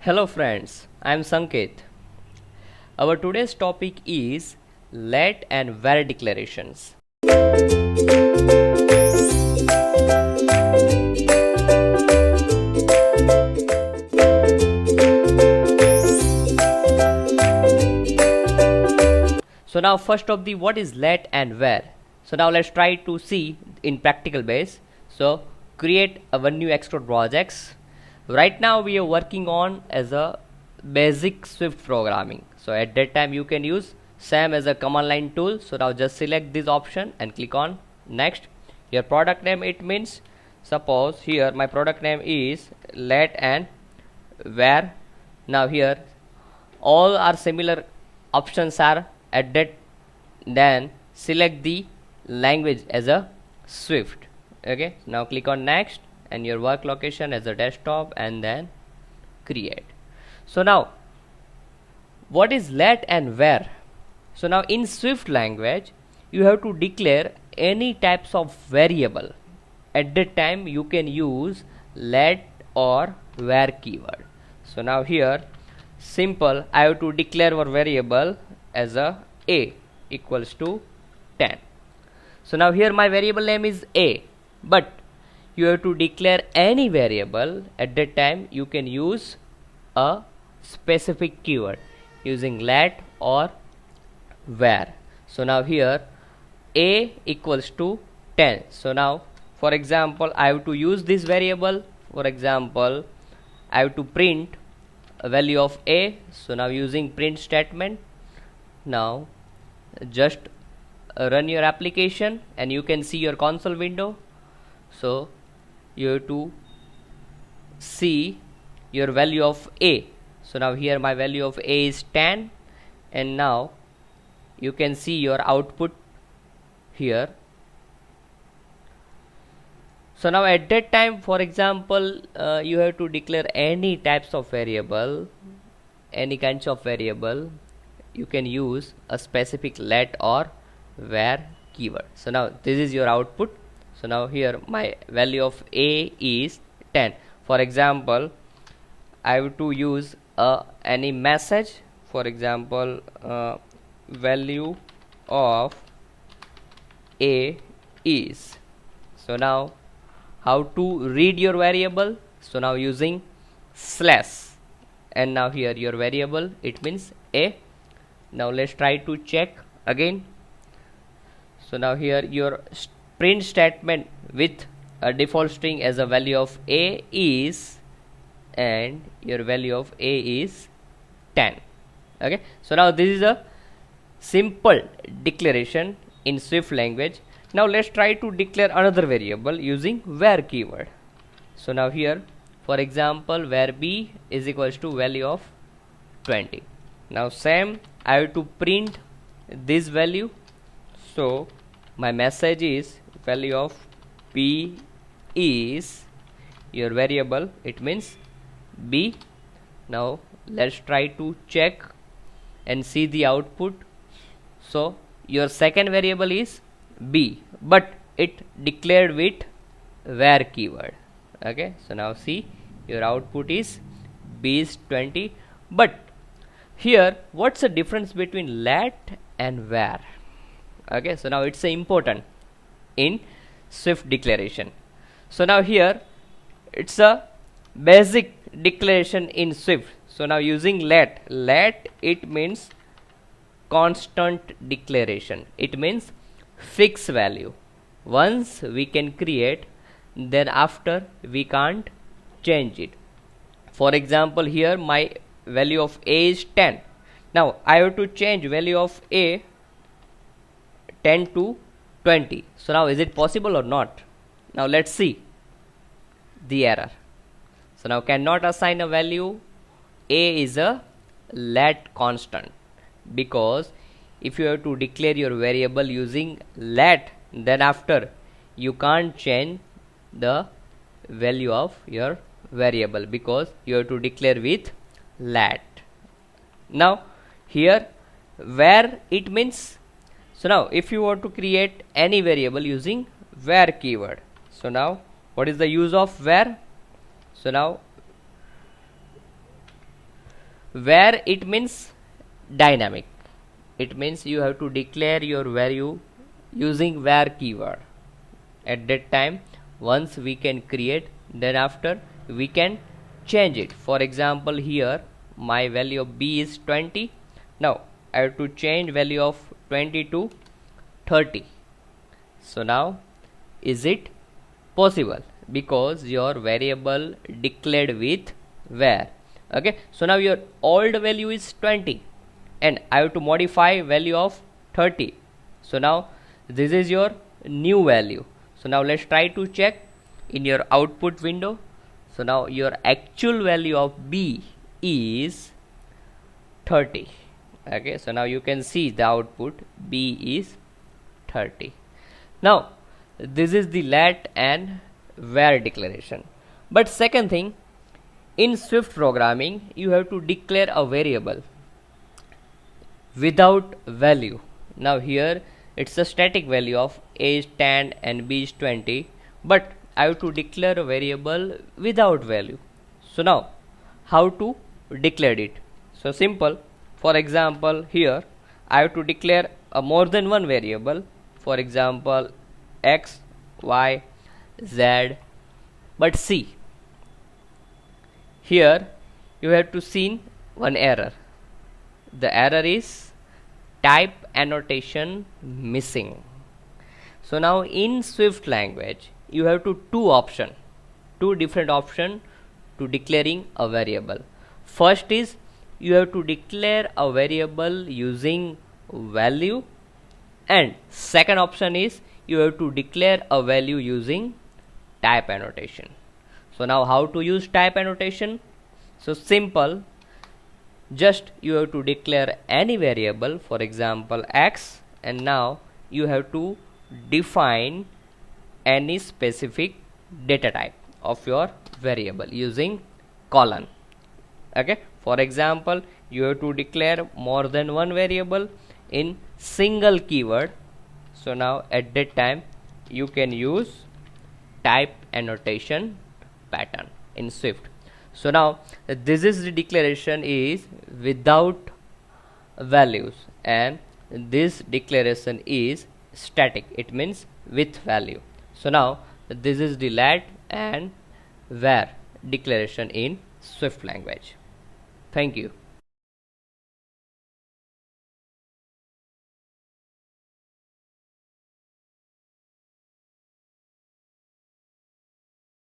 Hello friends, I am Sanket. Our today's topic is let and where declarations. So now first of the what is let and where. So now let's try to see in practical base. So create one new Xcode projects. Right now we are working on as a basic Swift programming. So at that time you can use SAM as a command line tool. So now just select this option and click on next. Your product name, it means suppose here my product name is let and where. Now here all are similar options are at that, then select the language as a Swift. Okay, now click on next and your work location as a desktop and then create. So now what is let and where? So now in Swift language you have to declare any types of variable. At that time you can use let or where keyword. So now here simple, I have to declare our variable as a equals to 10. So now here my variable name is a, but you have to declare any variable. At that time you can use a specific keyword using let or where. So now here a equals to 10. So now for example I have to use this variable. For example I have to print a value of a. So now using print statement, now just run your application and you can see your console window. So you have to see your value of a. So now here my value of a is 10 and now you can see your output here. So now at that time, for example, you have to declare any types of variable, any kinds of variable. You can use a specific let or where keyword. So now this is your output. So now here my value of a is 10. For example, I have to use any message. For example, value of a is. So now how to read your variable? So now using slash and now here your variable, it means a. Now let's try to check again. So now here your print statement with a default string as a value of a is and your value of a is 10. Okay, so now this is a simple declaration in Swift language. Now let's try to declare another variable using where keyword. So now here for example where b is equals to value of 20. Now same, I have to print this value. So my message is value of b is your variable, it means b. Now let's try to check and see the output. So your second variable is b, but it declared with where keyword. Okay, so now see your output is b is 20. But here what's the difference between let and where? Okay, so now it's important in Swift declaration. So now here it's a basic declaration in Swift. So now using let it means constant declaration, it means fixed value. Once we can create, then after we can't change it. For example here my value of a is 10. Now I have to change value of a 10 to 20. So now is it possible or not? Now let's see the error. So now cannot assign a value. A is a let constant, because if you have to declare your variable using let, then after you can't change the value of your variable because you have to declare with let. Now here where it means, so now if you want to create any variable using where keyword, so now what is the use of where? So now Where it means dynamic. It means you have to declare your value using where keyword. At that time, once we can create, then after we can change it. For example, here my value of b is 20. Now I have to change value of 20 to 30. So now is it possible? Because your variable declared with where. Okay, so now your old value is 20 and I have to modify value of 30. So now this is your new value. So now let's try to check in your output window. So now your actual value of b is 30. Okay, so now you can see the output b is 30. Now this is the let and where declaration. But second thing, in Swift programming you have to declare a variable without value. Now here it's a static value of a is 10 and b is 20, but I have to declare a variable without value. So now how to declare it? So simple. For example, here I have to declare a more than one variable. For example, x, y, z. But see, here you have to see one error. The error is type annotation missing. So now in Swift language you have two different option to declaring a variable. First is you have to declare a variable using value, and second option is you have to declare a value using type annotation. So now how to use type annotation? So simple, just you have to declare any variable, for example x, and now you have to define any specific data type of your variable using colon. Okay, for example, you have to declare more than one variable in single keyword. So now at that time you can use type annotation pattern in Swift. So now this is the declaration is without values, and this declaration is static, it means with value. So now this is the let and where declaration in Swift language. Thank you.